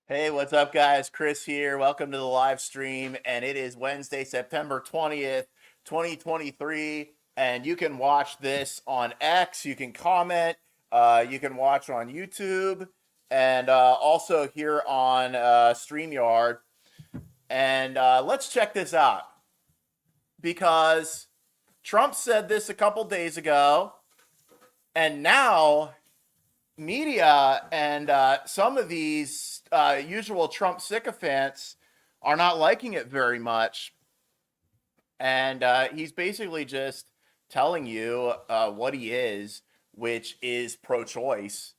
Hey, what's up, guys? Chris here. Welcome to the live stream. And it is Wednesday, September 20th, 2023. And you can watch this on X. You can comment. You can watch on YouTube and also here on StreamYard. And let's check this out because Trump said this a couple days ago. And now media and some of these usual Trump sycophants are not liking it very much. And he's basically just telling you what he is, which is pro-choice.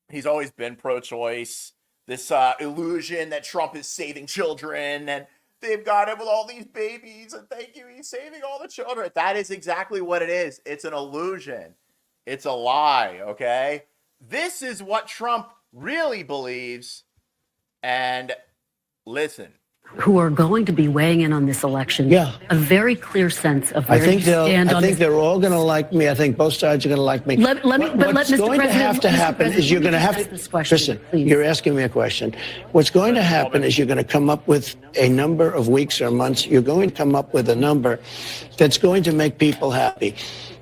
He's always been pro-choice. This illusion that Trump is saving children and they've got him with all these babies and thank you, he's saving all the children. That is exactly what it is. It's an illusion. It's a lie, okay? This is what Trump really believes. And listen. Who are going to be weighing in on this election. Yeah. A very clear sense of where I think you stand on this. they're all going to like me. I think both sides are going to like me. What's going to have to happen is you're going to have to, listen, you're asking me a question. What's going to happen is you're going to come up with a number of weeks or months. You're going to come up with a number that's going to make people happy.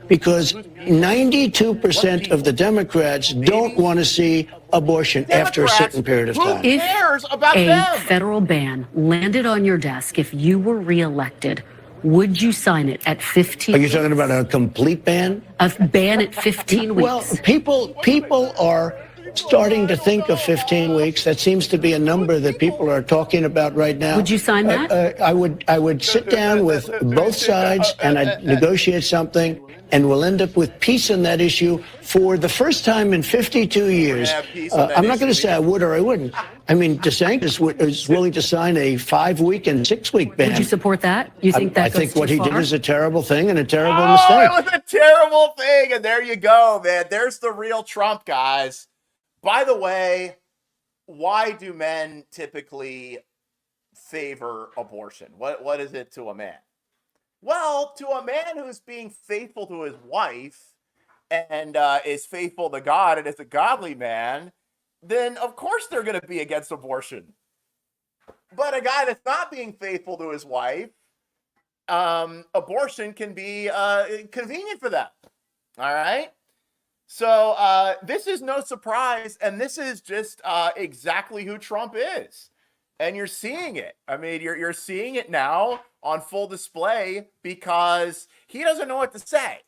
Because 92% of the Democrats don't want to see abortion after a certain period of time. Who cares about a them? federal ban landed on your desk, if you were reelected, would you sign it at 15 Are you talking about a complete ban? A ban at 15 weeks. Well, people are starting to think of 15 weeks. That seems to be a number that people are talking about right now. Would you sign that? I would sit down with both sides and I'd negotiate something, and we'll end up with peace on that issue for the first time in 52 years. I'm not going to say I would or I wouldn't. I mean, DeSantis is willing to sign a 5-week and 6-week ban. Would you support that? You think that I goes think what too he far? did is a terrible thing and a terrible Oh, mistake. it was a terrible thing. And there you go, man. There's the real Trump, guys. By the way, why do men typically favor abortion? What is it to a man? Well, to a man who's being faithful to his wife and is faithful to God and is a godly man, then of course they're going to be against abortion. But a guy that's not being faithful to his wife, abortion can be convenient for them. All right? So this is no surprise, and this is just exactly who Trump is. And you're seeing it. I mean, you're seeing it now on full display because he doesn't know what to say.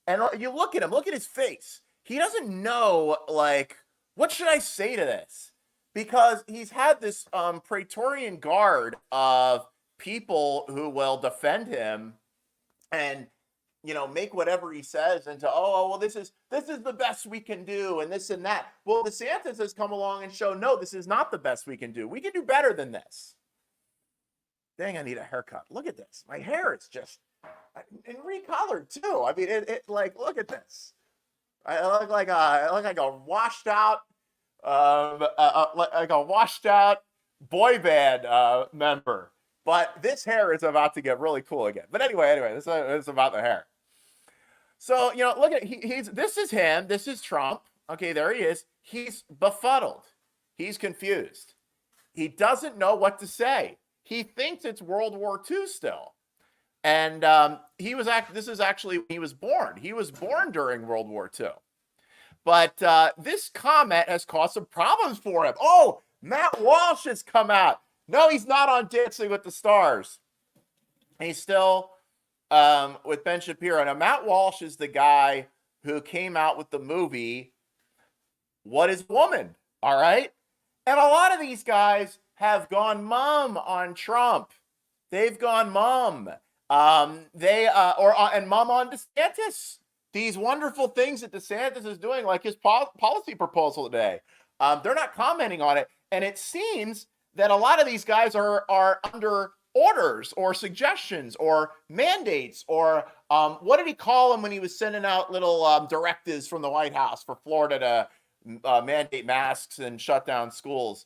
And you look at him, look at his face. He doesn't know, like, what should I say to this? Because he's had this Praetorian guard of people who will defend him and, you know, make whatever he says into, well, this is the best we can do and this and that. Well, DeSantis has come along and shown, no, this is not the best we can do. We can do better than this. Dang, I need a haircut. Look at this. My hair is just and recolored too. I mean, it like, look at this. I look like a washed out, like a washed out boy band member. But this hair is about to get really cool again. But anyway, this is about the hair. So, you know, look at this is him. This is Trump. Okay, there he is. He's befuddled. He's confused. He doesn't know what to say. He thinks it's World War II still. And this is actually when he was born. He was born during World War II. But this comment has caused some problems for him. Oh, Matt Walsh has come out. No, he's not on Dancing with the Stars. He's still with Ben Shapiro. Now, Matt Walsh is the guy who came out with the movie What is Woman? All right? And a lot of these guys have gone mum on Trump. They've gone mum. And mum on DeSantis. These wonderful things that DeSantis is doing, like his policy proposal today. They're not commenting on it. And it seems that a lot of these guys are under orders or suggestions or mandates or what did he call them when he was sending out little directives from the White House for Florida to mandate masks and shut down schools?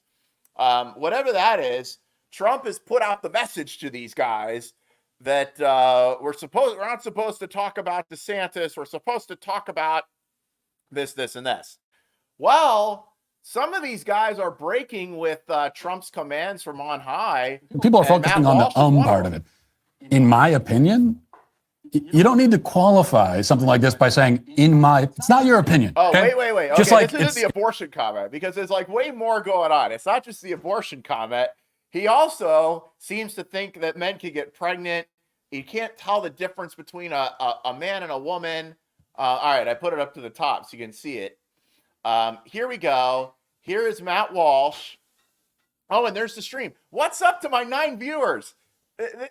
Whatever that is, Trump has put out the message to these guys that we're not supposed to talk about DeSantis. We're supposed to talk about this, and this. Well, some of these guys are breaking with Trump's commands from on high. People are and focusing Matt on the Walsh is one part them. of it. In my opinion, you don't need to qualify something like this by saying, it's not your opinion. Oh, okay? wait. Okay, Just like this isn't the abortion comment, because there's like way more going on. It's not just the abortion comment. He also seems to think that men can get pregnant. You can't tell the difference between a man and a woman. All right, I put it up to the top so you can see it. Here we go. Here is Matt Walsh. Oh, and there's the stream. What's up to my 9 viewers?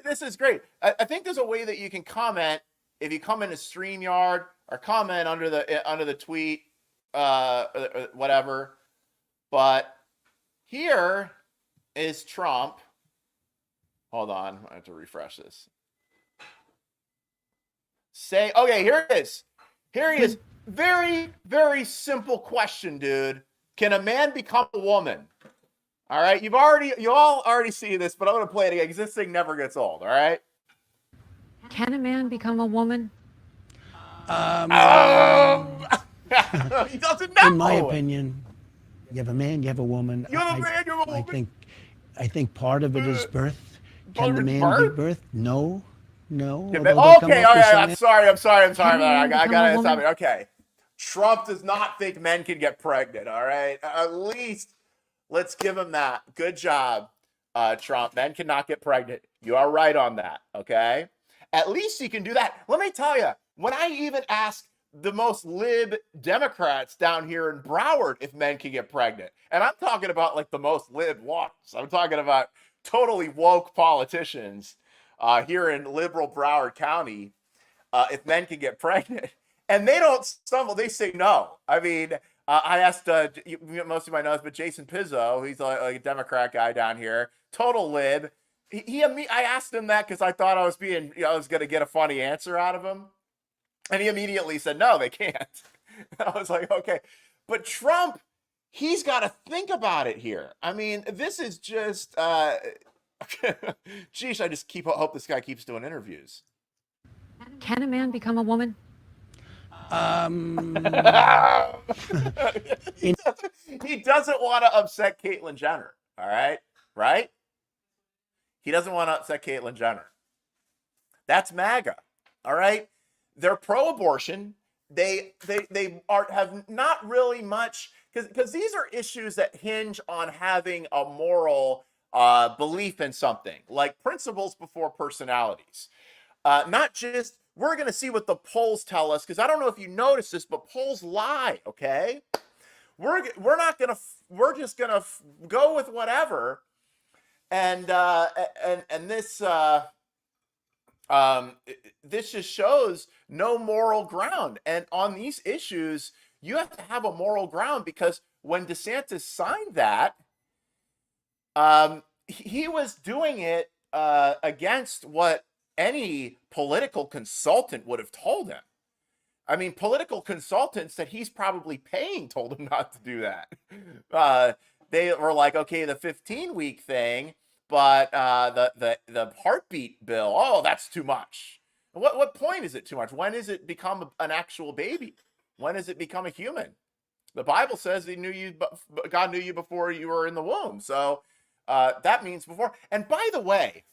This is great. I think there's a way that you can comment if you come into StreamYard or comment under the tweet, whatever. But here is Trump. Hold on, I have to refresh this. Okay, here it is. Here he is. Very, very simple question, dude. Can a man become a woman? All right, you all already see this, but I'm going to play it again because this thing never gets old, all right? Can a man become a woman? He doesn't know. In my opinion, you have a man, you have a woman. You have a man, you have a woman. I think part of it is birth. Part Can of the it's man birth? be birth? No. Okay, Although they come all up with right, some I'm sorry. I become got a to stop woman? it. Okay. Trump does not think men can get pregnant, all right? At least let's give him that. Good job, Trump. Men cannot get pregnant. You are right on that, okay? At least he can do that. Let me tell you, when I even ask the most lib Democrats down here in Broward if men can get pregnant, and I'm talking about like the most lib ones. I'm talking about totally woke politicians here in liberal Broward County, if men can get pregnant. And they don't stumble. They say no. I mean, I asked, most of my knows, but Jason Pizzo, he's like a Democrat guy down here, total lib. I asked him that because I thought I was going to get a funny answer out of him. And he immediately said, no, they can't. And I was like, okay. But Trump, he's got to think about it here. I mean, this is just, geez, I just hope this guy keeps doing interviews. Can a man become a woman? He doesn't want to upset Caitlyn Jenner. All right. Right. He doesn't want to upset Caitlyn Jenner. That's MAGA. All right. They're pro-abortion. They have not really much, because these are issues that hinge on having a moral belief in something, like principles before personalities. Not just, we're going to see what the polls tell us, because I don't know if you noticed this, but polls lie, okay? We're just going to go with whatever. And this this just shows no moral ground. And on these issues, you have to have a moral ground, because when DeSantis signed that, he was doing it against what any political consultant would have told him. I mean, political consultants that he's probably paying told him not to do that. They were like, okay, the 15-week thing, but the heartbeat bill, oh, that's too much. What point is it too much? When does it become an actual baby? When does it become a human? The Bible says God knew you before you were in the womb. So that means before. And by the way,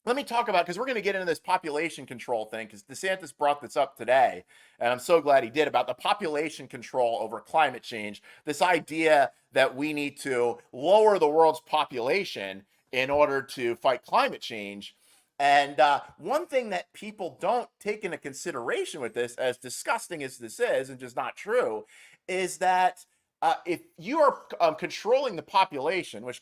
let me talk about, because we're going to get into this population control thing, because DeSantis brought this up today, and I'm so glad he did, about the population control over climate change. This idea that we need to lower the world's population in order to fight climate change. And one thing that people don't take into consideration with this, as disgusting as this is, and just not true, is that if you are controlling the population, which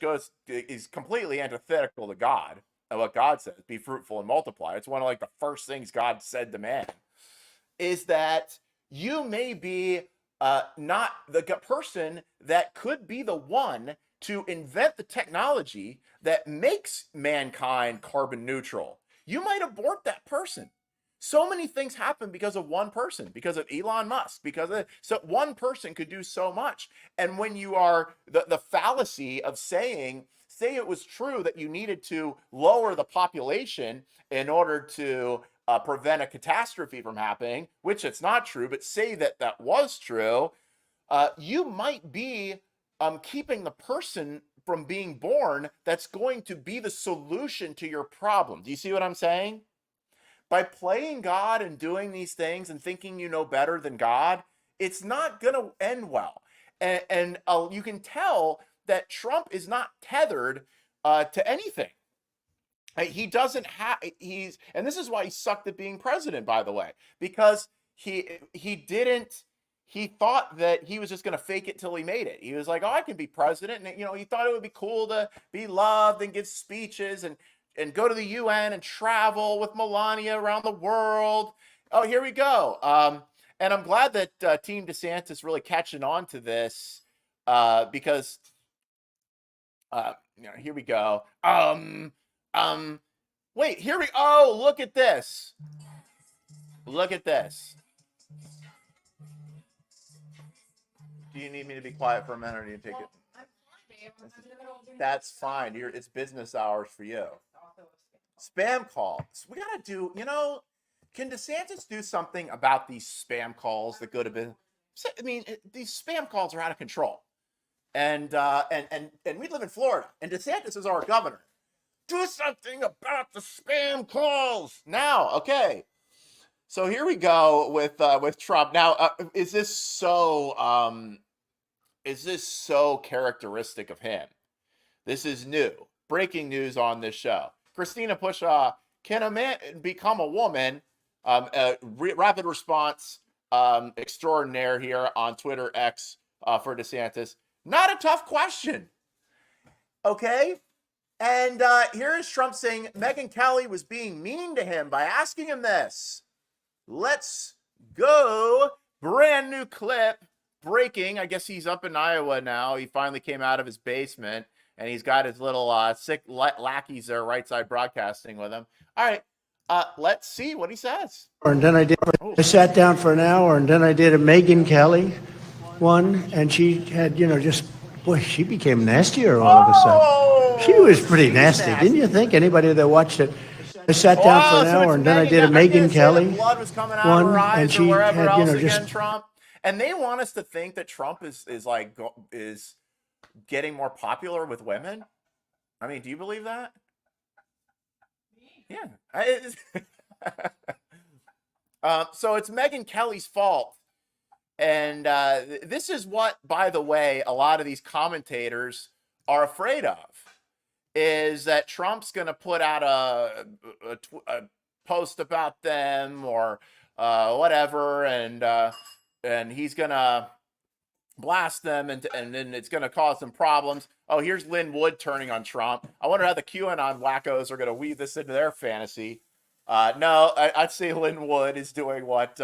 is completely antithetical to God, and what God says, be fruitful and multiply. It's one of like the first things God said to man, is that you may be not the person that could be the one to invent the technology that makes mankind carbon neutral. You might abort that person. So many things happen because of one person, because of Elon Musk, so one person could do so much. And when you are the fallacy of say it was true that you needed to lower the population in order to prevent a catastrophe from happening, which it's not true, but say that was true, you might be keeping the person from being born that's going to be the solution to your problem. Do you see what I'm saying? By playing God and doing these things and thinking you know better than God, it's not going to end well. And you can tell that Trump is not tethered to anything. He doesn't have, and this is why he sucked at being president, by the way, because he thought that he was just going to fake it till he made it. He was like, oh, I can be president. And, he thought it would be cool to be loved and give speeches and go to the UN and travel with Melania around the world. Oh, here we go. And I'm glad that Team DeSantis really catching on to this because, here we go. Wait, look at this. Look at this. Do you need me to be quiet for a minute, or do you take it? That's fine. It's business hours for you. Spam calls. We gotta do. Can DeSantis do something about these spam calls that go to business? I mean, these spam calls are out of control, and we live in Florida, and DeSantis is our governor. Do something about the spam calls now. Okay. So here we go with Trump. Now, is this so characteristic of him? This is new. Breaking news on this show. Christina Pushaw, can a man become a woman? Rapid response extraordinaire here on Twitter X for DeSantis. Not a tough question. Okay? And here is Trump saying Megyn Kelly was being mean to him by asking him this. Let's go. Brand new clip. Breaking. I guess he's up in Iowa now. He finally came out of his basement, and he's got his little sick lackeys there, right side broadcasting with him. All right. Let's see what he says. And then I sat down for an hour, and then I did a Megyn Kelly one, and she had, she became nastier all of a sudden. She was pretty nasty. Didn't you think? Anybody that watched it? I sat down for an hour, and then I did a Megyn Kelly blood was coming out of her eyes, and she wherever had, else just again, Trump. And they want us to think that Trump is getting more popular with women. I mean, do you believe that? Yeah. So it's Megyn Kelly's fault. And this is what, by the way, a lot of these commentators are afraid of, is that Trump's going to put out a post about them or whatever, and he's going to blast them, and then it's going to cause some problems. Oh, here's Lynn Wood turning on Trump. I wonder how the QAnon wackos are going to weave this into their fantasy. No, I'd say Lynn Wood is doing what,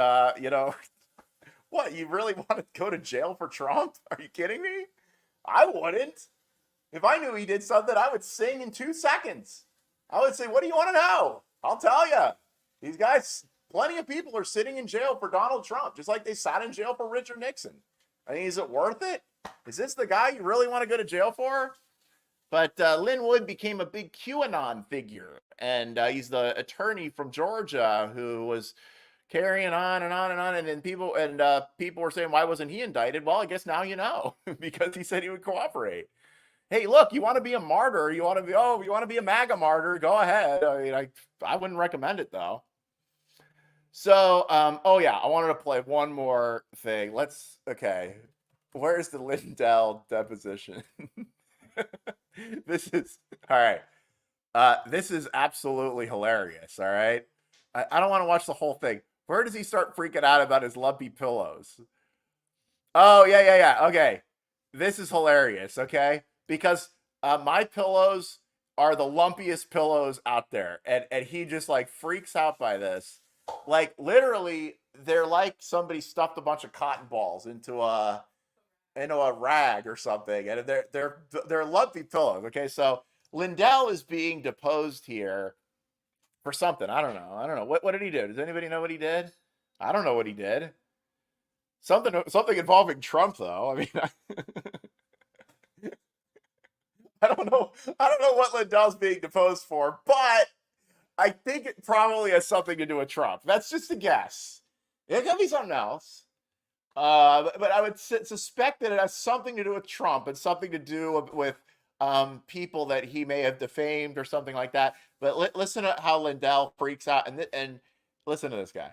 what, you really want to go to jail for Trump? Are you kidding me? I wouldn't. If I knew he did something, I would sing in 2 seconds. I would say, what do you want to know? I'll tell you. These guys, plenty of people are sitting in jail for Donald Trump, just like they sat in jail for Richard Nixon. I mean, is it worth it? Is this the guy you really want to go to jail for? But Lynn Wood became a big QAnon figure, and he's the attorney from Georgia who was carrying on and on and on, and then people were saying, why wasn't he indicted? Well, I guess now you know, because he said he would cooperate. Hey, look, you want to be a martyr? You want to be a MAGA martyr? Go ahead. I mean, I wouldn't recommend it though. So, oh yeah, I wanted to play one more thing. Okay, where's the Lindell deposition? This is all right. This is absolutely hilarious. All right, I don't want to watch the whole thing. Where does he start freaking out about his lumpy pillows? Oh yeah. Okay, this is hilarious. Okay, because my pillows are the lumpiest pillows out there, and he just like freaks out by this. Like literally, they're like somebody stuffed a bunch of cotton balls into a rag or something, and they're lumpy pillows. Okay, so Lindell is being deposed here for something. I don't know. What did he do? Does anybody know what he did? I don't know what he did. Something involving Trump, though. I mean, I don't know what Lindell's being deposed for, but I think it probably has something to do with Trump. That's just a guess. It could be something else. But I would suspect that it has something to do with Trump and something to do with people that he may have defamed or something like that. But listen to how Lindell freaks out, and listen to this guy.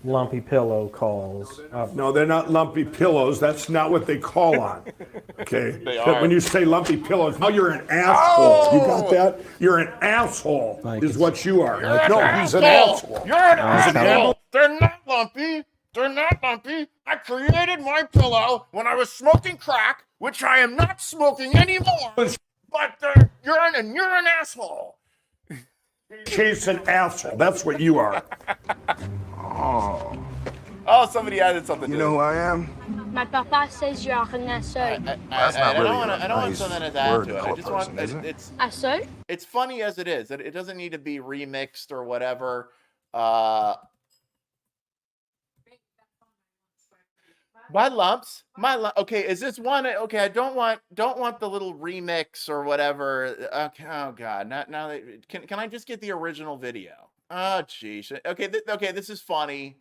Lumpy pillow calls. No, they're not lumpy pillows. That's not what they call on. Okay. They are. When you say lumpy pillows, now you're an asshole. You got Oh! that? You're an asshole. Is what you are. No, he's an asshole. asshole. You're an asshole. They're not lumpy. They're not lumpy. I created my pillow when I was smoking crack, which I am not smoking anymore. But you're an asshole. Chase an asshole. That's what you are. Oh, somebody added something. You know who I am? My papa says you're un asshole. That's not really I don't want nice something to add word to it. call I just person, want is it? Asshole? it's funny as it is. It doesn't need to be remixed or whatever. Okay, is this one? Okay, I don't want the little remix or whatever. Okay, oh god, now can I just get the original video? Oh geez. Okay, okay, this is funny.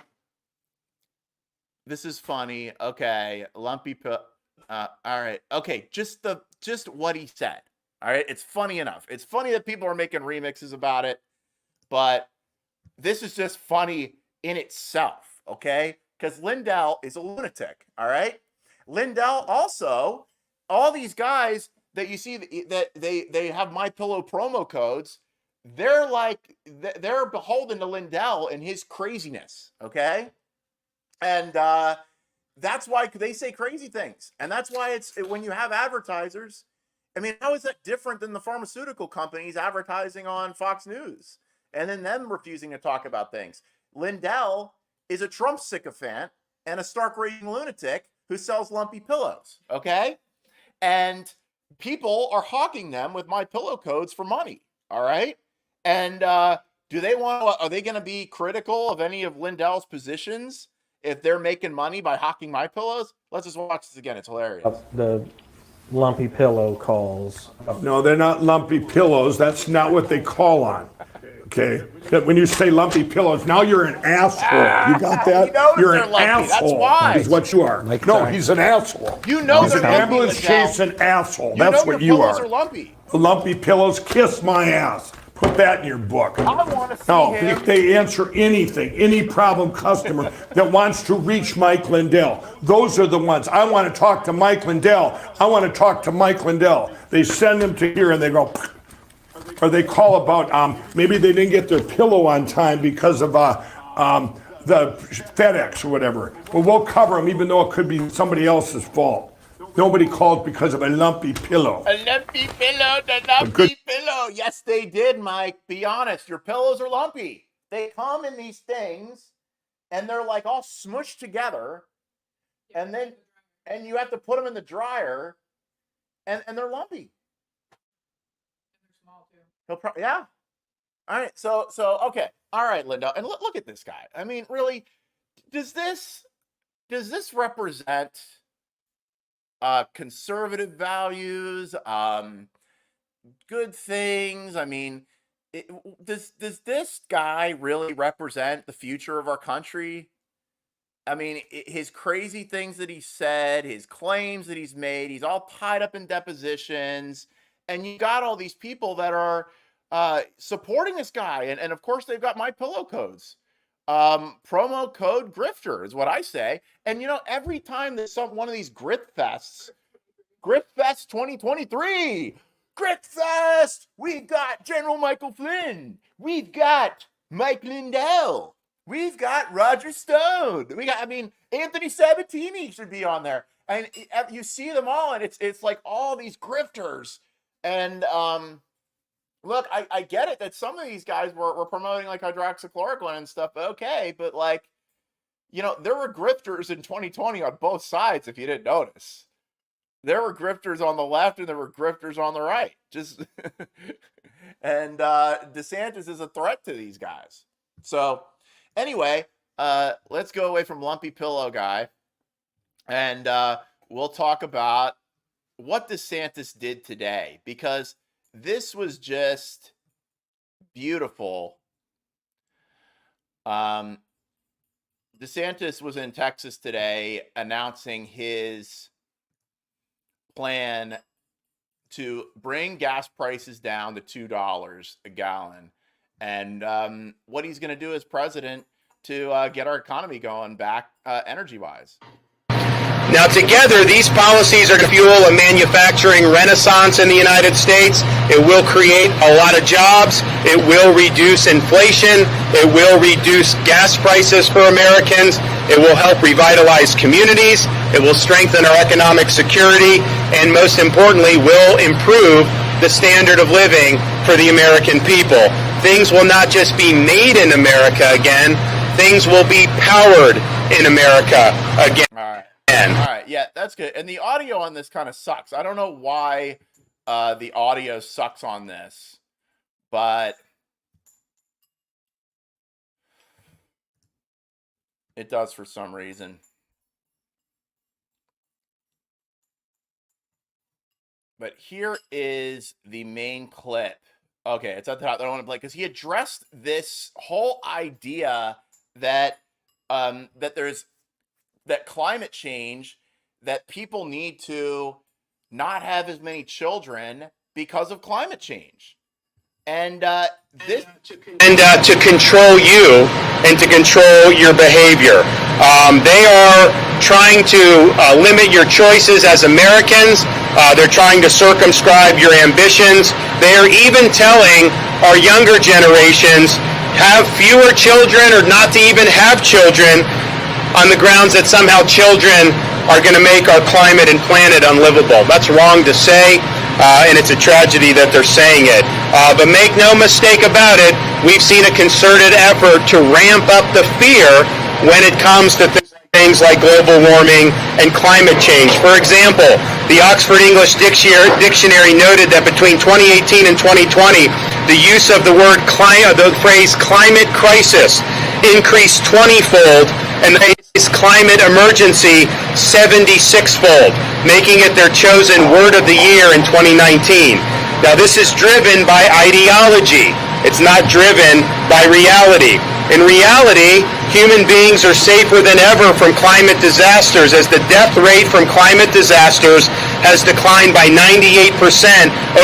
This is funny. Okay, Lumpy. All right. Okay, just what he said. All right, it's funny enough. It's funny that people are making remixes about it, but this is just funny in itself. Okay, because Lindell is a lunatic. All right, Lindell also, all these guys that you see that they have My Pillow promo codes. They're they're beholden to Lindell and his craziness. Okay. And that's why they say crazy things. And that's why when you have advertisers, I mean, how is that different than the pharmaceutical companies advertising on Fox News and then them refusing to talk about things? Lindell is a Trump sycophant and a stark raving lunatic who sells lumpy pillows. Okay. And people are hawking them with My Pillow codes for money. All right. And are they going to be critical of any of Lindell's positions if they're making money by hawking My Pillows? Let's just watch this again. It's hilarious. The lumpy pillow calls. No, they're not lumpy pillows. That's not what they call on. Okay. When you say lumpy pillows, now you're an asshole. You got that? You know You're they're an lumpy. That's asshole. why. Is what you are. No, he's an asshole. You know He's they're an lumpy, ambulance Lindell. chasing asshole. You That's know what your you pillows are. are lumpy. The lumpy pillows kiss my ass. Put that in your book. I want to see No, him. if they answer anything, any problem customer that wants to reach Mike Lindell, those are the ones. I want to talk to Mike Lindell. I want to talk to Mike Lindell. They send them to here and they go, or they call about maybe they didn't get their pillow on time because of the FedEx or whatever. But we'll cover them even though it could be somebody else's fault. Nobody called because of a lumpy pillow. A lumpy pillow, the lumpy pillow. Yes, they did, Mike. Be honest. Your pillows are lumpy. They come in these things, and they're like all smushed together, and you have to put them in the dryer, and they're lumpy. Yeah. All right. So okay. All right, Linda. And look at this guy. I mean, really, does this represent conservative values, good things? I mean, does this guy really represent the future of our country? I mean, his crazy things that he said, his claims that he's made, he's all tied up in depositions, and you got all these people that are supporting this guy, and of course they've got My Pillow codes. Promo code grifter is what I say. And you know, every time there's one of these Grit Fest 2023, Grit Fest, we've got General Michael Flynn, we've got Mike Lindell, we've got Roger Stone, Anthony Sabatini should be on there. And you see them all, and it's like all these grifters. And look, I get it that some of these guys were promoting like hydroxychloroquine and stuff. Okay, but like, you know, there were grifters in 2020 on both sides, if you didn't notice. There were grifters on the left and there were grifters on the right. And DeSantis is a threat to these guys. So anyway, let's go away from Lumpy Pillow guy, and we'll talk about what DeSantis did today, because this was just beautiful. DeSantis was in Texas today announcing his plan to bring gas prices down to $2 a gallon. And what he's going to do as president to get our economy going back energy-wise. Now, together, these policies are to fuel a manufacturing renaissance in the United States. It will create a lot of jobs. It will reduce inflation. It will reduce gas prices for Americans. It will help revitalize communities. It will strengthen our economic security. And most importantly, will improve the standard of living for the American people. Things will not just be made in America again. Things will be powered in America again. All right. All right, yeah, that's good. And the audio on this kind of sucks. I don't know why the audio sucks on this, but it does for some reason. But here is the main clip. Okay, it's at the top. I don't want to play because he addressed this whole idea that that climate change, that people need to not have as many children because of climate change. And to control you and to control your behavior. They are trying to limit your choices as Americans. They're trying to circumscribe your ambitions. They are even telling our younger generations, have fewer children or not to even have children, on the grounds that somehow children are going to make our climate and planet unlivable. That's wrong to say, and it's a tragedy that they're saying it. But make no mistake about it, we've seen a concerted effort to ramp up the fear when it comes to things like global warming and climate change. For example, the Oxford English Dictionary noted that between 2018 and 2020, the use of the phrase climate crisis increased 20-fold, and the phrase climate emergency 76-fold, making it their chosen word of the year in 2019. Now, this is driven by ideology. It's not driven by reality. In reality, human beings are safer than ever from climate disasters, as the death rate from climate disasters has declined by 98%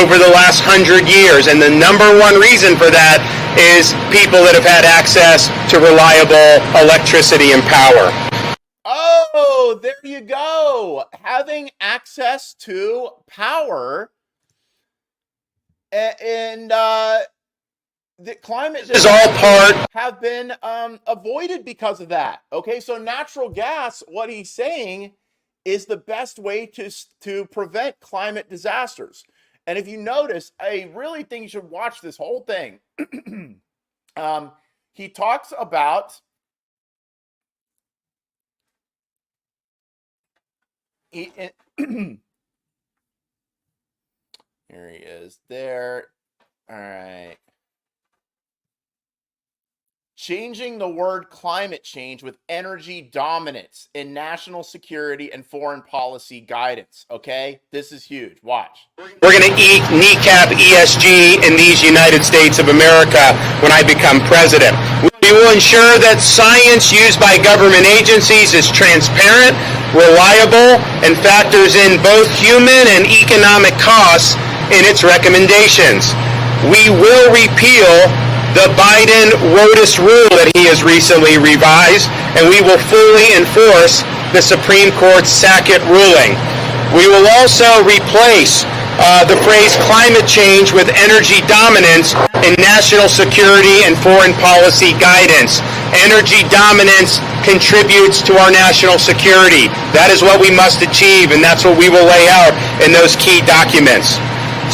over the last 100 years. And the number one reason for that is people that have had access to reliable electricity and power. Oh, there you go. Having access to power and the climate is all part have been avoided because of that. Okay, so natural gas, what he's saying, is the best way to prevent climate disasters. And if you notice, I really think you should watch this whole thing. He talks about here he is there. All right. Changing the word climate change with energy dominance in national security and foreign policy guidance. Okay? This is huge. Watch. We're going to kneecap ESG in these United States of America when I become president. We will ensure that science used by government agencies is transparent, reliable, and factors in both human and economic costs in its recommendations. We will repeal the Biden WOTUS rule that he has recently revised, and we will fully enforce the Supreme Court's Sackett ruling. We will also replace the phrase climate change with energy dominance in national security and foreign policy guidance. Energy dominance contributes to our national security. That is what we must achieve, and that's what we will lay out in those key documents.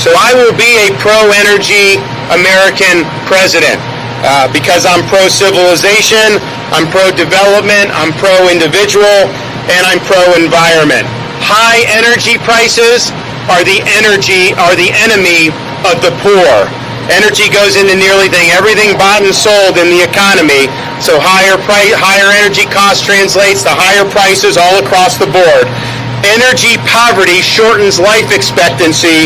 So I will be a pro-energy American president because I'm pro-civilization, I'm pro-development, I'm pro-individual, and I'm pro-environment. High energy prices are the enemy of the poor. Energy goes into nearly everything bought and sold in the economy, so higher energy cost translates to higher prices all across the board. Energy poverty shortens life expectancy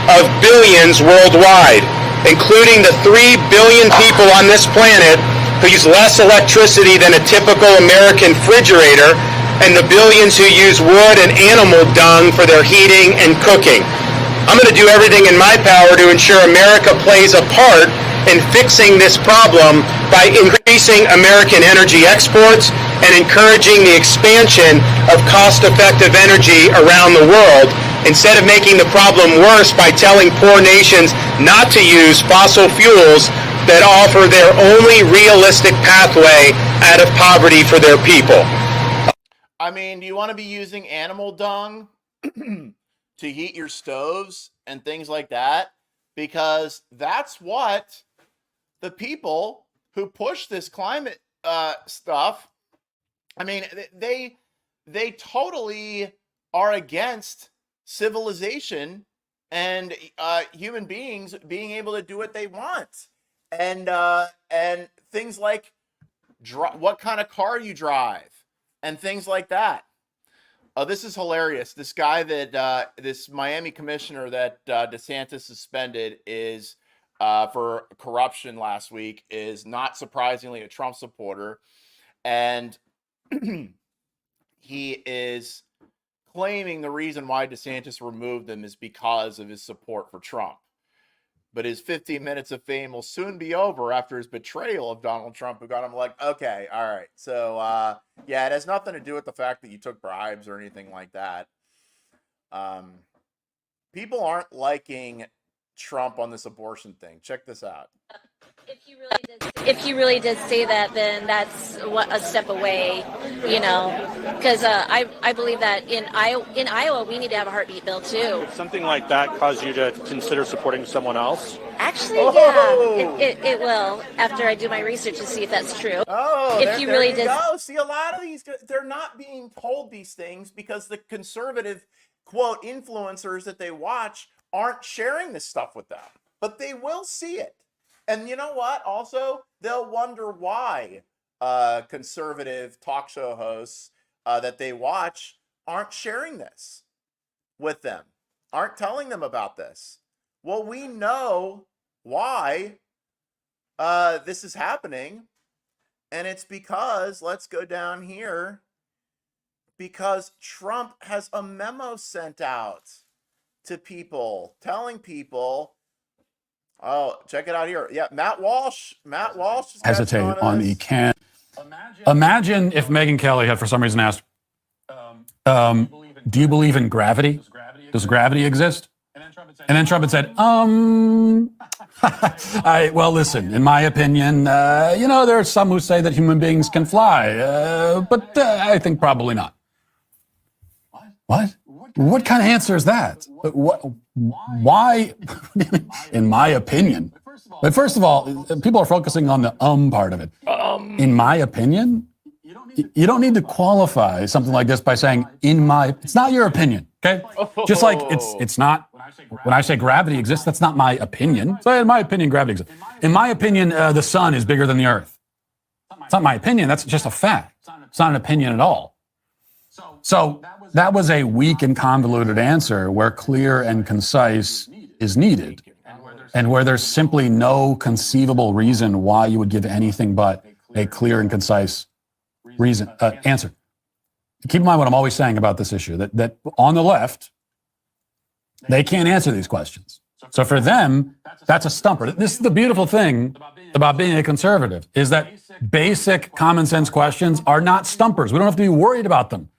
of billions worldwide, including the 3 billion people on this planet who use less electricity than a typical American refrigerator, and the billions who use wood and animal dung for their heating and cooking. I'm going to do everything in my power to ensure America plays a part in fixing this problem by increasing American energy exports and encouraging the expansion of cost-effective energy around the world, instead of making the problem worse by telling poor nations not to use fossil fuels that offer their only realistic pathway out of poverty for their people. I mean, do you want to be using animal dung to heat your stoves and things like that? Because that's what the people who push this climate stuff, I mean, they totally are against civilization and human beings being able to do what they want, and things like what kind of car you drive and things like that. Oh, this is hilarious. This guy that this Miami commissioner that DeSantis suspended is for corruption last week is not surprisingly a Trump supporter, and he is claiming the reason why DeSantis removed him is because of his support for Trump. But his 15 minutes of fame will soon be over after his betrayal of Donald Trump, who got him like, okay, all right. So, yeah, it has nothing to do with the fact that you took bribes or anything like that. People aren't liking Trump on this abortion thing. Check this out. If he really did say that, then that's a step away, you know, because I believe that in Iowa we need to have a heartbeat bill too. Would something like that cause you to consider supporting someone else? Actually, yeah, it will after I do my research to see if that's true. Oh, if he really did. See, a lot of these, they're not being told these things because the conservative, quote, influencers that they watch aren't sharing this stuff with them, but they will see it. And you know what? Also, they'll wonder why conservative talk show hosts that they watch aren't sharing this with them, aren't telling them about this. Well, we know why this is happening, and it's because, let's go down here, because Trump has a memo sent out to people telling people, oh, check it out here. Yeah, Matt Walsh. Hesitate on the can. Imagine if Megyn Kelly had for some reason asked, do you believe in gravity? Does gravity exist? And then Trump had said, well, listen, in my opinion, you know, there are some who say that human beings can fly, but I think probably not. What? What kind of answer is that? Why? In my opinion. But first of all, people are focusing on the part of it. In my opinion, you don't need to qualify something like this by saying, it's not your opinion, okay? Just like it's not, when I say gravity exists, that's not my opinion. So in my opinion, gravity exists. In my opinion, the sun is bigger than the earth. It's not my opinion, that's just a fact. It's not an opinion at all. So that was a weak and convoluted answer where clear and concise is needed, and where there's simply no conceivable reason why you would give anything but a clear and concise answer. Keep in mind what I'm always saying about this issue, that on the left, they can't answer these questions. So for them, that's a stumper. This is the beautiful thing about being a conservative, is that basic common sense questions are not stumpers. We don't have to be worried about them.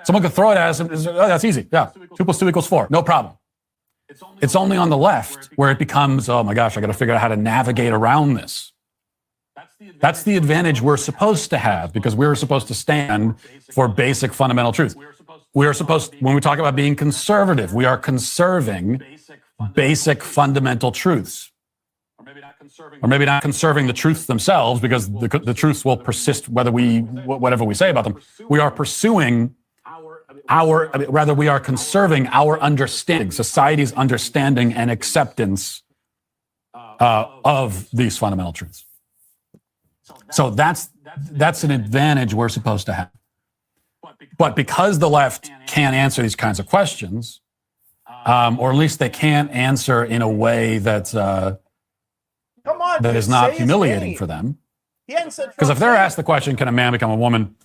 Someone could throw it at us and oh, that's easy. Yeah, 2 + 2 = 4. No problem. It's only on the left where it becomes, oh my gosh, I got to figure out how to navigate around this. That's the advantage we're supposed to have, because we're supposed to stand for basic fundamental truth. We are supposed, when we talk about being conservative, we are conserving basic fundamental truths. Or maybe not conserving the truths themselves, because the truths will persist whatever we say about them. We are pursuing we are conserving our understanding, society's understanding and acceptance of these fundamental truths. So that's an advantage we're supposed to have. But because the left can't answer these kinds of questions, or at least they can't answer in a way that is not humiliating for them, He hadn't said Because if they're asked the question, can a man become a woman?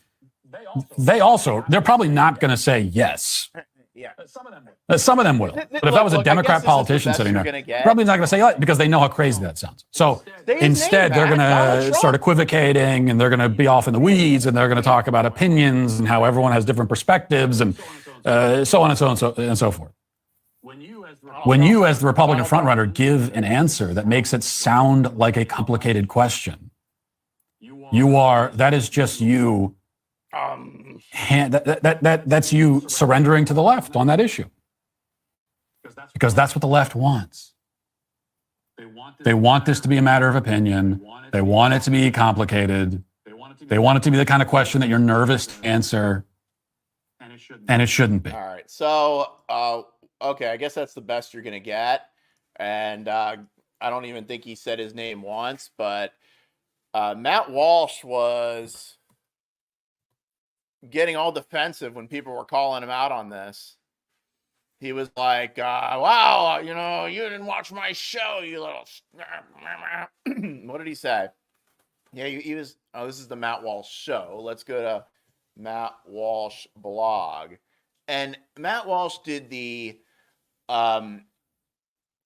They're probably not going to say yes. Yeah. Some of them will. But if that was a Democrat politician sitting there, probably not going to say yes because they know how crazy that sounds. So instead, they're going to start equivocating and they're going to be off in the weeds and they're going to talk about opinions and how everyone has different perspectives and so on and so forth. When you, as the Republican frontrunner, give an answer that makes it sound like a complicated question, that is just you. That's you surrendering to the left on that issue. Because that's what the left wants. They want this to be a matter of opinion. They want it to be complicated. They want it to be the kind of question that you're nervous to answer. And it shouldn't be. All right. So, okay, I guess that's the best you're going to get. And I don't even think he said his name once, but Matt Walsh was getting all defensive when people were calling him out on this. He was like, wow, you didn't watch my show, you little... What did he say? Yeah, he was... Oh, this is the Matt Walsh show. Let's go to Matt Walsh blog. And Matt Walsh did the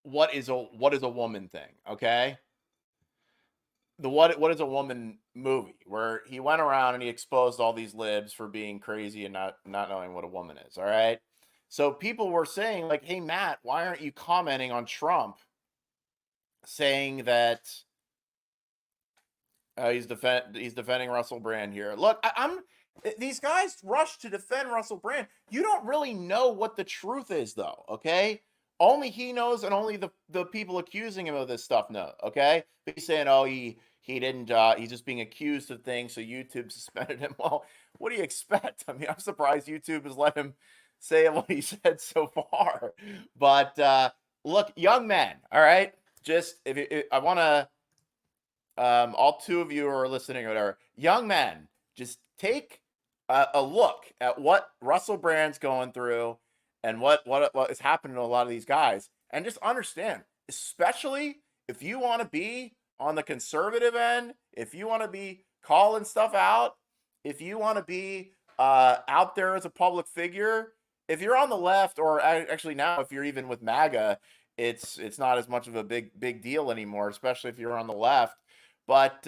what is a woman thing, okay? The what is a woman movie, where he went around and he exposed all these libs for being crazy and not knowing what a woman is, all right? So people were saying, like, hey, Matt, why aren't you commenting on Trump saying that he's defending Russell Brand here? Look, these guys rush to defend Russell Brand. You don't really know what the truth is, though, okay? Only he knows, and only the people accusing him of this stuff know, okay? But he's saying, oh, he didn't, he's just being accused of things, so YouTube suspended him. Well, what do you expect? I mean, I'm surprised YouTube has let him say what he said so far. But look, young men, all right? Just, I want to, all two of you who are listening or whatever, young men, just take a look at what Russell Brand's going through and what is happening to a lot of these guys, and just understand, especially if you want to be on the conservative end, if you want to be calling stuff out, if you want to be out there as a public figure, if you're on the left, or actually now if you're even with MAGA, it's not as much of a big deal anymore, especially if you're on the left. But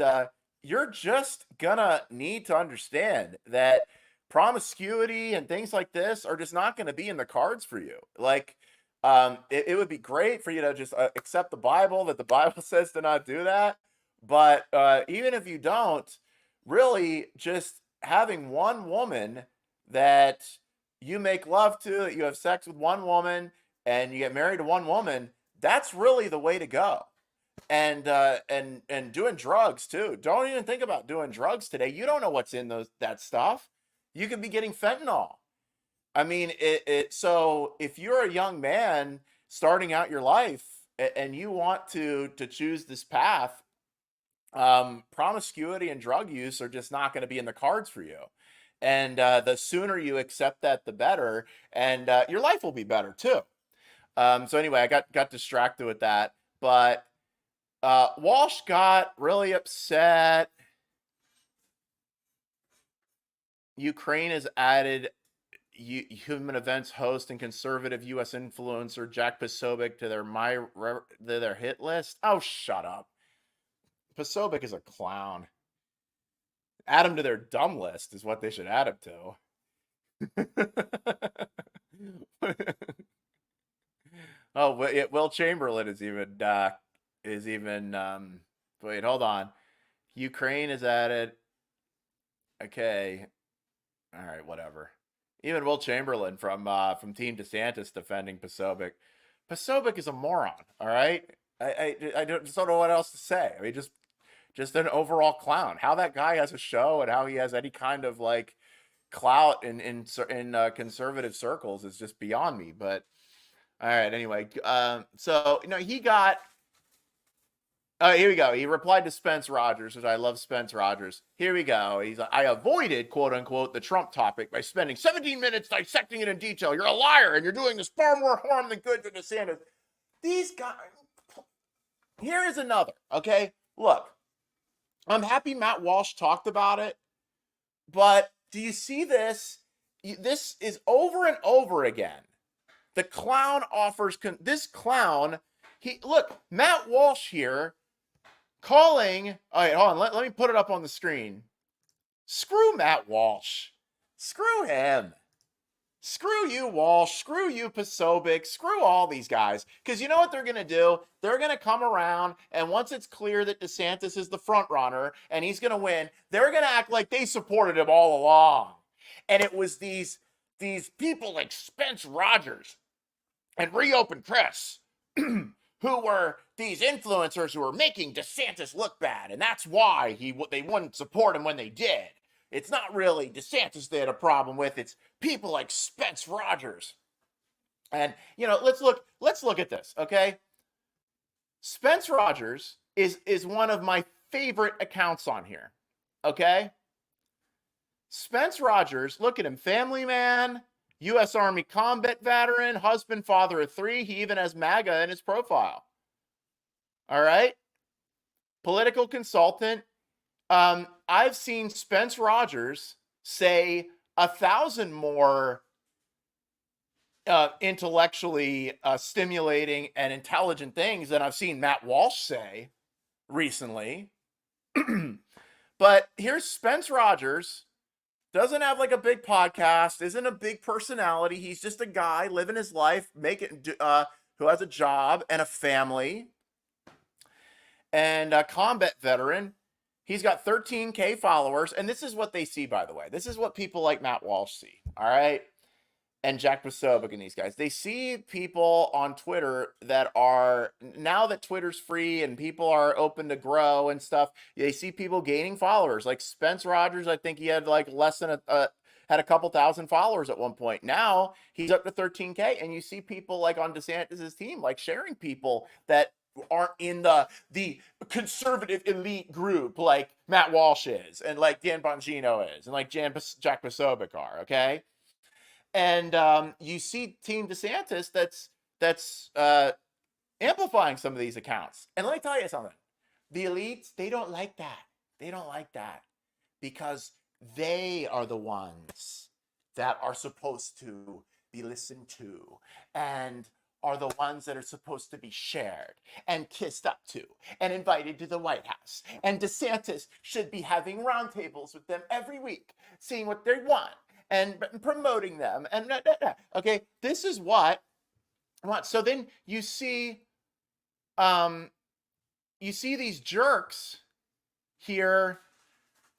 you're just gonna need to understand that promiscuity and things like this are just not going to be in the cards for you. Like, it would be great for you to just accept the Bible, that the Bible says to not do that. But even if you don't, really just having one woman that you make love to, that you have sex with one woman and you get married to one woman, that's really the way to go. And doing drugs too. Don't even think about doing drugs today. You don't know what's in that stuff. You could be getting fentanyl. I mean, so if you're a young man starting out your life and you want to choose this path, promiscuity and drug use are just not going to be in the cards for you. And the sooner you accept that, the better. And your life will be better too. So anyway, I got distracted with that. But Walsh got really upset. Ukraine has added Human Events host and conservative U.S. influencer Jack Posobiec to their hit list. Oh, shut up. Posobiec is a clown. Add him to their dumb list is what they should add him to. Oh, Will Chamberlain is even wait, hold on. Ukraine is added. Okay. All right, whatever. Even Will Chamberlain from Team DeSantis defending Posobiec. Posobiec is a moron. All right, I just don't know what else to say. I mean, just an overall clown. How that guy has a show and how he has any kind of like clout in conservative circles is just beyond me. But all right, anyway, so he got. Here we go. He replied to Spence Rogers, which I love Spence Rogers. Here we go. He's like, I avoided, quote unquote, the Trump topic by spending 17 minutes dissecting it in detail. You're a liar, and you're doing this far more harm than good to DeSantis. These guys. Here is another. Okay, look. I'm happy Matt Walsh talked about it, but do you see this? This is over and over again. The clown offers, this clown, look, Matt Walsh here calling, all right, hold on, let me put it up on the screen. Screw Matt Walsh. Screw him. Screw you, Walsh. Screw you, Posobiec. Screw all these guys. Because you know what they're going to do? They're going to come around, and once it's clear that DeSantis is the front runner and he's going to win, they're going to act like they supported him all along. And it was these people like Spence Rogers and Reopen Press who were these influencers who were making DeSantis look bad. And that's why they wouldn't support him when they did. It's not really DeSantis they had a problem with. It's people like Spence Rogers. And, you know, let's look at this, okay? Spence Rogers is one of my favorite accounts on here, okay? Spence Rogers, look at him, family man, U.S. Army combat veteran, husband, father of 3. He even has MAGA in his profile. All right? Political consultant. I've seen Spence Rogers say 1,000 more intellectually stimulating and intelligent things than I've seen Matt Walsh say recently. But here's Spence Rogers, doesn't have like a big podcast, isn't a big personality. He's just a guy living his life, who has a job and a family, and a combat veteran. He's got 13K followers, and this is what they see, by the way. This is what people like Matt Walsh see, all right? And Jack Posobiec and these guys. They see people on Twitter that are, now that Twitter's free and people are open to grow and stuff, they see people gaining followers. Like Spence Rogers, I think he had like less than had a couple thousand followers at one point. Now he's up to 13K, and you see people like on DeSantis' team, like sharing people that aren't in the conservative elite group like Matt Walsh is, and like Dan Bongino is, and like Jack Posobiec are, okay? And you see Team DeSantis that's amplifying some of these accounts. And let me tell you something. The elites, they don't like that. They don't like that because they are the ones that are supposed to be listened to and are the ones that are supposed to be shared and kissed up to and invited to the White House. And DeSantis should be having roundtables with them every week, seeing what they want and promoting them. And okay, this is what. So then you see these jerks here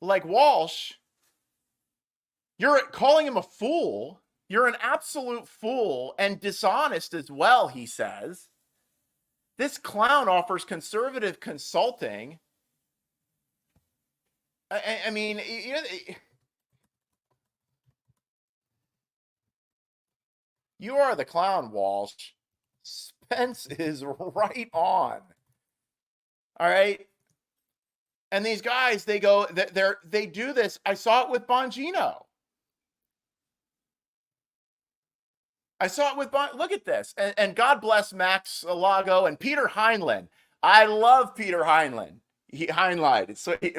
like Walsh. You're calling him a fool. You're an absolute fool and dishonest as well, he says. This clown offers conservative consulting. I mean, you know, you are the clown, Walsh. Spence is right on. All right. And these guys, they do this. I saw it with Bongino. I saw it with look at this. And God bless Max Lago and Peter Heinlein. I love Peter Heinlein.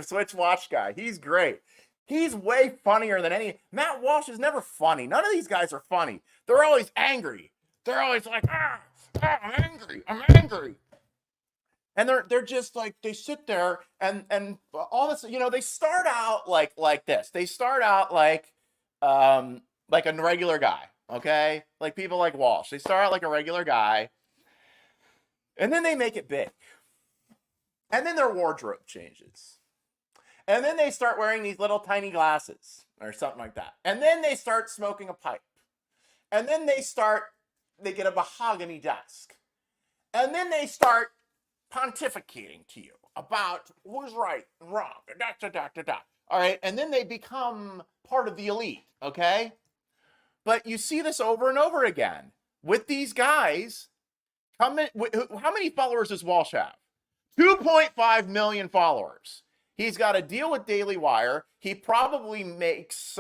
Switch Watch guy. He's great. He's way funnier than any. Matt Walsh is never funny. None of these guys are funny. They're always angry. They're always like, I'm angry. I'm angry. And they're just like, they sit there and all this, you know, they start out like this. They start out like a regular guy. Okay, like people like Walsh, they start out like a regular guy, and then they make it big, and then their wardrobe changes, and then they start wearing these little tiny glasses or something like that, and then they start smoking a pipe, and then they get a mahogany desk, and then they start pontificating to you about who's right and wrong, all right, and then they become part of the elite, okay? But you see this over and over again with these guys. How many followers does Walsh have? 2.5 million followers. He's got a deal with Daily Wire. He probably makes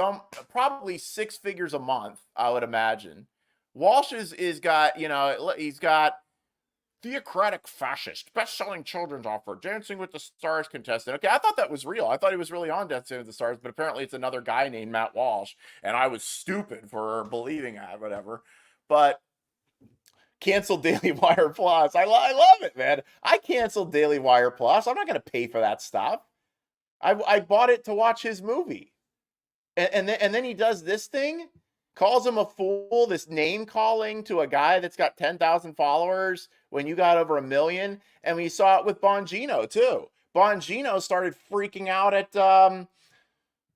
probably 6 figures a month, I would imagine. Walsh is got, you know, he's got theocratic fascist, best-selling children's author, Dancing with the Stars contestant. Okay, I thought that was real. I thought he was really on Dancing with the Stars, but apparently it's another guy named Matt Walsh, and I was stupid for believing that, whatever. But canceled Daily Wire Plus. I love it, man. I canceled Daily Wire Plus. I'm not going to pay for that stuff. I bought it to watch his movie. And then he does this thing, calls him a fool, this name calling to a guy that's got 10,000 followers when you got over 1 million. And we saw it with Bongino too. Bongino started freaking out at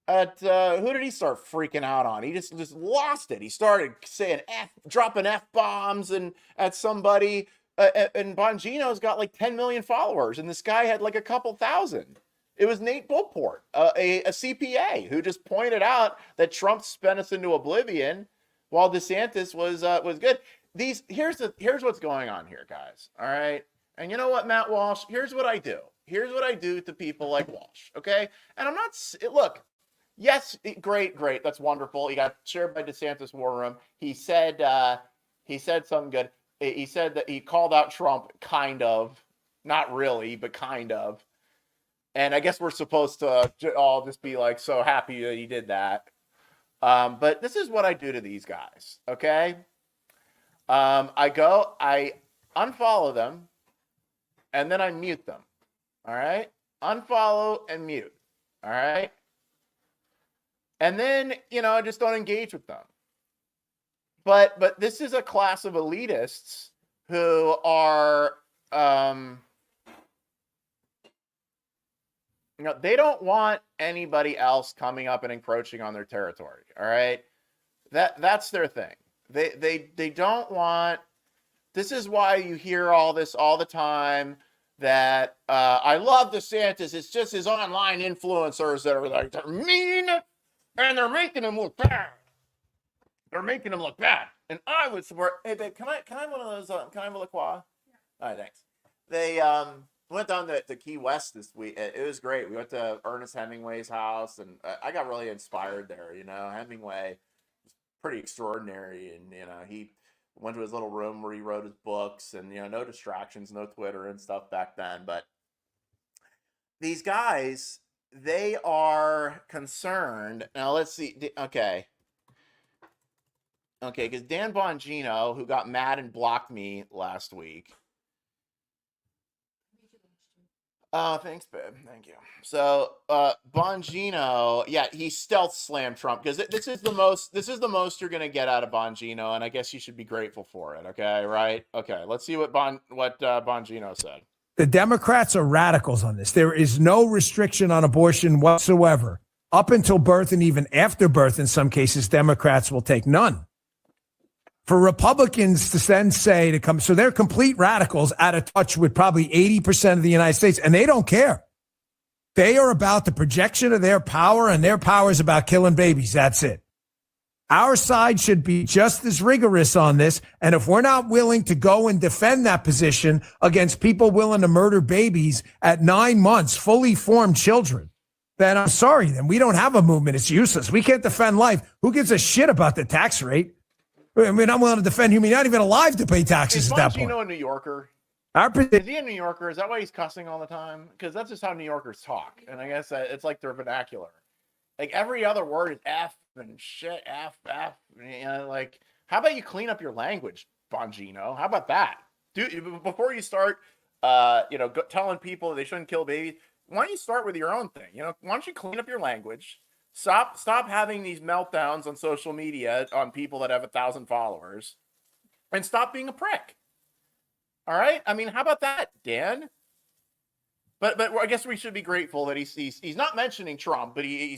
who did he start freaking out on? He just lost it. He started saying dropping F-bombs and at somebody. And Bongino's got like 10 million followers, and this guy had like a couple thousand. It was Nate Bullport, a CPA, who just pointed out that Trump spent us into oblivion while DeSantis was good. Here's what's going on here, guys. All right. And you know what, Matt Walsh? Here's what I do. Here's what I do to people like Walsh. Okay. And I'm not, look, yes, great. That's wonderful. He got shared by DeSantis War Room. He said something good. He said that he called out Trump, kind of, not really, but kind of. And I guess we're supposed to all just be like so happy that he did that. But this is what I do to these guys, okay? I unfollow them, and then I mute them, all right? Unfollow and mute, all right? And then, I just don't engage with them. But this is a class of elitists who are... they don't want anybody else coming up and encroaching on their territory. All right. That's their thing. They don't want, this is why you hear all this all the time that I love DeSantis. It's just his online influencers that are like, they're mean and they're making him look bad. They're making him look bad. And I would support, hey babe, can I have one of those, can I have a La Croix? All right, thanks. They, went down to Key West this week. It was great. We went to Ernest Hemingway's house, and I got really inspired there. Hemingway was pretty extraordinary, and he went to his little room where he wrote his books, and no distractions, no Twitter and stuff back then. But these guys, they are concerned. Now let's see. Okay, because Dan Bongino, who got mad and blocked me last week. Oh, thanks, babe. Thank you. So, Bongino, yeah, he stealth slammed Trump because this is the most you're gonna get out of Bongino, and I guess you should be grateful for it. Okay, right? Okay, let's see what Bongino said. The Democrats are radicals on this. There is no restriction on abortion whatsoever. Up until birth and even after birth, in some cases, Democrats will take none. For Republicans to then say to come, so they're complete radicals out of touch with probably 80% of the United States, and they don't care. They are about the projection of their power, and their power is about killing babies. That's it. Our side should be just as rigorous on this, and if we're not willing to go and defend that position against people willing to murder babies at 9 months, fully formed children, then I'm sorry, then we don't have a movement. It's useless. We can't defend life. Who gives a shit about the tax rate? I mean, I'm willing to defend human, not even alive to pay taxes at that point. Is Bongino a New Yorker? Is he a New Yorker? Is that why he's cussing all the time? Because that's just how New Yorkers talk. And I guess it's like their vernacular. Like every other word is F and shit, F. Like, how about you clean up your language, Bongino? How about that? Before you start, telling people they shouldn't kill babies, why don't you start with your own thing? Why don't you clean up your language? Stop having these meltdowns on social media on people that have 1,000 followers, and stop being a prick. All right? I mean, how about that, Dan? But I guess we should be grateful that he's not mentioning Trump, but we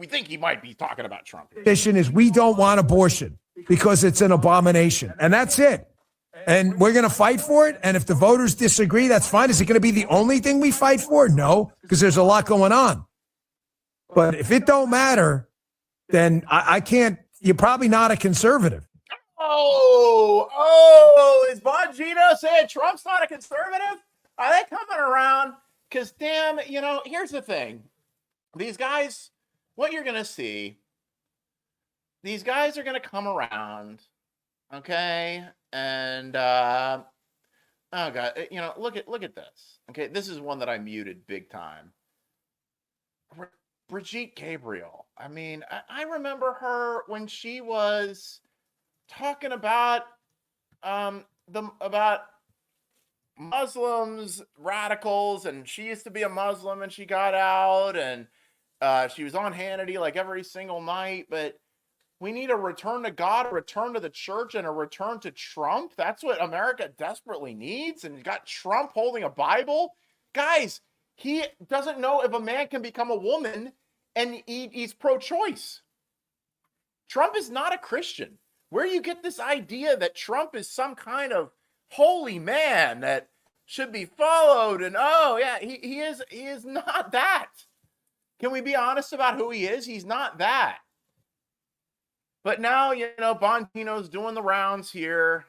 think he might be talking about Trump. The issue is we don't want abortion because it's an abomination, and that's it. And we're going to fight for it. And if the voters disagree, that's fine. Is it going to be the only thing we fight for? No, because there's a lot going on. But if it don't matter, then I can't. You're probably not a conservative. Oh, is Bongino saying Trump's not a conservative? Are they coming around? Because damn, here's the thing. These guys, what you're going to see, these guys are going to come around, okay? And Oh God, look at this. Okay, this is one that I muted big time. Brigitte Gabriel. I mean, I remember her when she was talking about about Muslims, radicals, and she used to be a Muslim and she got out, and she was on Hannity like every single night. But we need a return to God, a return to the church, and a return to Trump. That's what America desperately needs. And you got Trump holding a Bible. Guys, he doesn't know if a man can become a woman, and he's pro-choice. Trump is not a Christian. Where you get this idea that Trump is some kind of holy man that should be followed, and he is not that. Can we be honest about who he is? He's not that. But now, Bongino's doing the rounds here.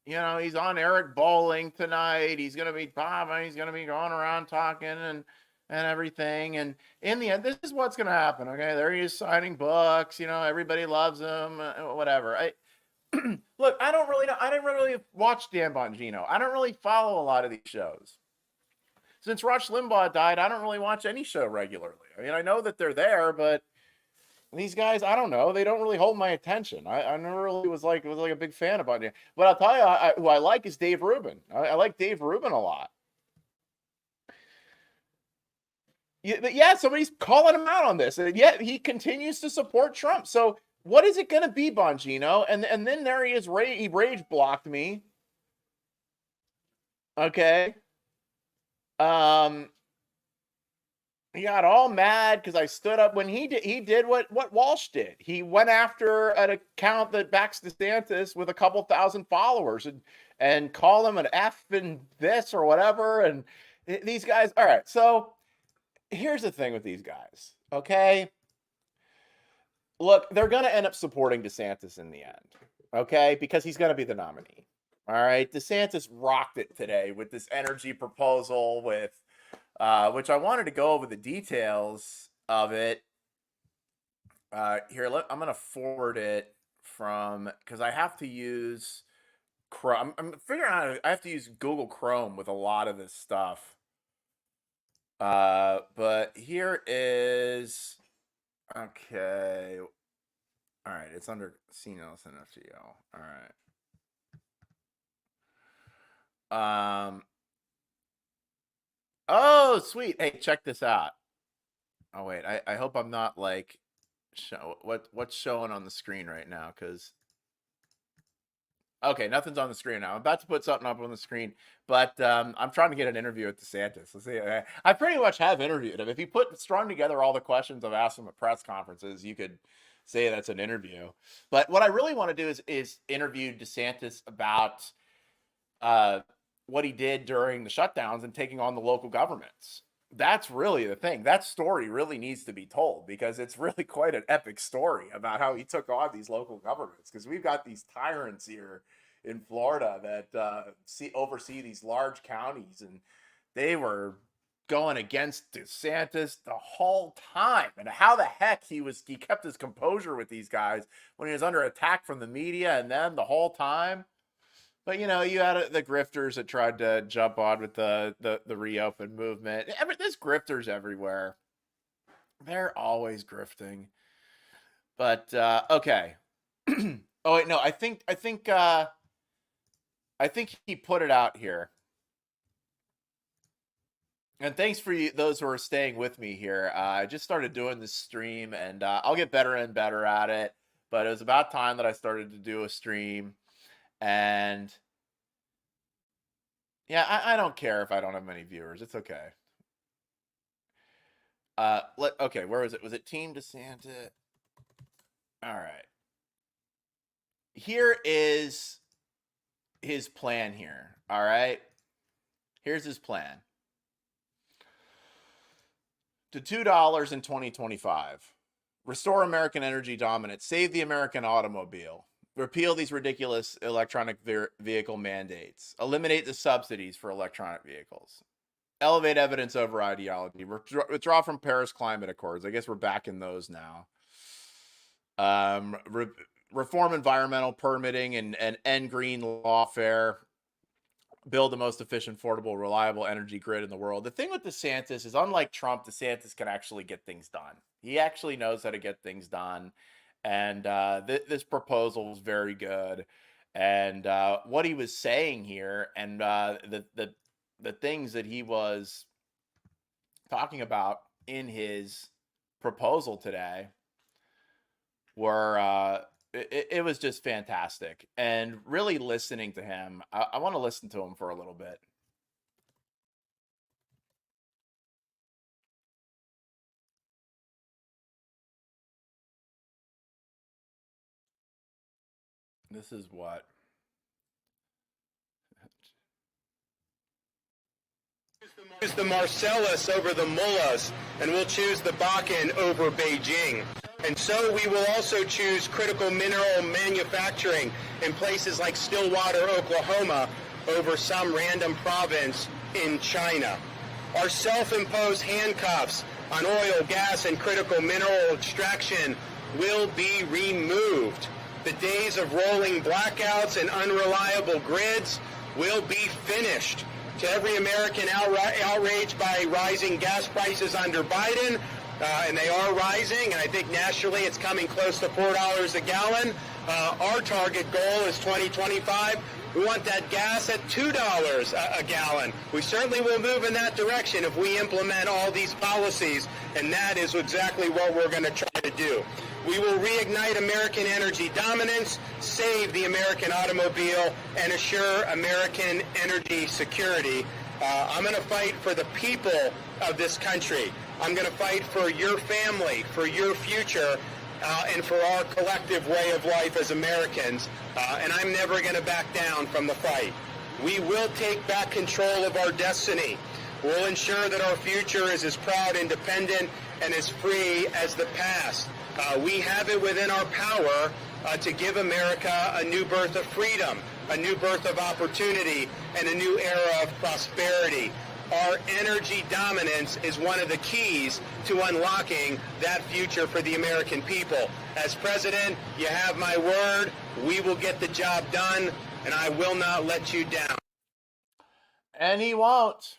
He's on Eric Bolling tonight. He's going to be going around talking and everything. And in the end, this is what's going to happen. Okay. There he is signing books. Everybody loves him, whatever. Look, I don't really know. I didn't really watch Dan Bongino. I don't really follow a lot of these shows. Since Rush Limbaugh died, I don't really watch any show regularly. I mean, I know that they're there, but these guys, I don't know. They don't really hold my attention. I never really was like a big fan about it. But I'll tell you, who I like is Dave Rubin. I like Dave Rubin a lot. Yeah, somebody's calling him out on this, and yet he continues to support Trump. So what is it going to be, Bongino? And then there he is. He rage blocked me. Okay. He got all mad because I stood up when he did what Walsh did. He went after an account that backs DeSantis with a couple thousand followers and called him an F and this or whatever. And these guys, all right. So here's the thing with these guys. Okay. Look, they're going to end up supporting DeSantis in the end. Okay. Because he's going to be the nominee. All right. DeSantis rocked it today with this energy proposal with, which I wanted to go over the details of it. Here, I'm going to forward it because I have to use Chrome. I'm figuring out I have to use Google Chrome with a lot of this stuff. But here is, okay. All right, it's under CNOS and FGO. All right. Oh, sweet. Hey, check this out. Oh, wait. I hope I'm not like what's showing on the screen right now, because okay, nothing's on the screen now. I'm about to put something up on the screen, but I'm trying to get an interview with DeSantis. Let's see. I pretty much have interviewed him. If you strung together all the questions I've asked him at press conferences, you could say that's an interview. But what I really want to do is interview DeSantis about what he did during the shutdowns and taking on the local governments. That's really the thing. That story really needs to be told, because it's really quite an epic story about how he took on these local governments. Because we've got these tyrants here in Florida that oversee these large counties, and they were going against DeSantis the whole time. And how the heck he kept his composure with these guys when he was under attack from the media and them the whole time. But, you had the grifters that tried to jump on with the reopen movement. There's grifters everywhere. They're always grifting. But, okay. Oh, wait, no, I think he put it out here. And thanks for those who are staying with me here. I just started doing this stream, and I'll get better and better at it. But it was about time that I started to do a stream. And yeah, I don't care if I don't have many viewers. It's okay. Okay, where was it? Was it Team DeSantis? All right. Here is his plan here. All right. Here's his plan. To $2 in 2025. Restore American energy dominance. Save the American automobile. Repeal these ridiculous electronic vehicle mandates. Eliminate the subsidies for electronic vehicles. Elevate evidence over ideology. Withdraw from Paris Climate Accords. I guess we're back in those now. Reform environmental permitting and end green lawfare. build the most efficient, affordable, reliable energy grid in the world. The thing with DeSantis is, unlike Trump, DeSantis can actually get things done. He actually knows how to get things done. And this proposal was very good. And what he was saying here, and the things that he was talking about in his proposal today were it was just fantastic. And really listening to him, I want to listen to him for a little bit. This is what Choose the Marcellus over the mullahs, and we'll choose the Bakken over Beijing. And so we will also choose critical mineral manufacturing in places like Stillwater, Oklahoma, over some random province in China. Our self-imposed handcuffs on oil, gas, and critical mineral extraction will be removed. The days of rolling blackouts and unreliable grids will be finished. To every American outraged by rising gas prices under Biden, and they are rising, and I think nationally it's coming close to $4 a gallon. Our target goal is 2025. We want that gas at $2 a gallon. We certainly will move in that direction if we implement all these policies, and that is exactly what we're going to try to do. We will reignite American energy dominance, save the American automobile, and assure American energy security. I'm going to fight for the people of this country. I'm going to fight for your family, for your future, and for our collective way of life as Americans. And I'm never going to back down from the fight. We will take back control of our destiny. We'll ensure that our future is as proud, independent, and as free as the past. We have it within our power to give America a new birth of freedom, a new birth of opportunity, and a new era of prosperity. Our energy dominance is one of the keys to unlocking that future for the American people. As president, you have my word. We will get the job done, and I will not let you down. And he won't.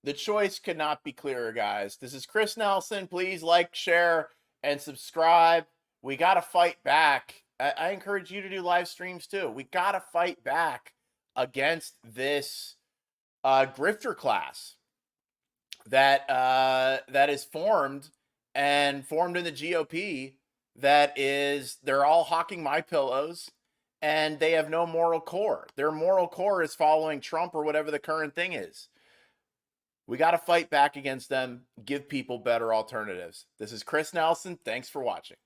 The choice could not be clearer, guys. This is Chris Nelson. Please like, share, and subscribe. We got to fight back. I encourage you to do live streams too. We got to fight back against this grifter class that is formed in the GOP. They're all hawking my pillows, and they have no moral core. Their moral core is following Trump or whatever the current thing is. We got to fight back against them, give people better alternatives. This is Chris Nelson. Thanks for watching.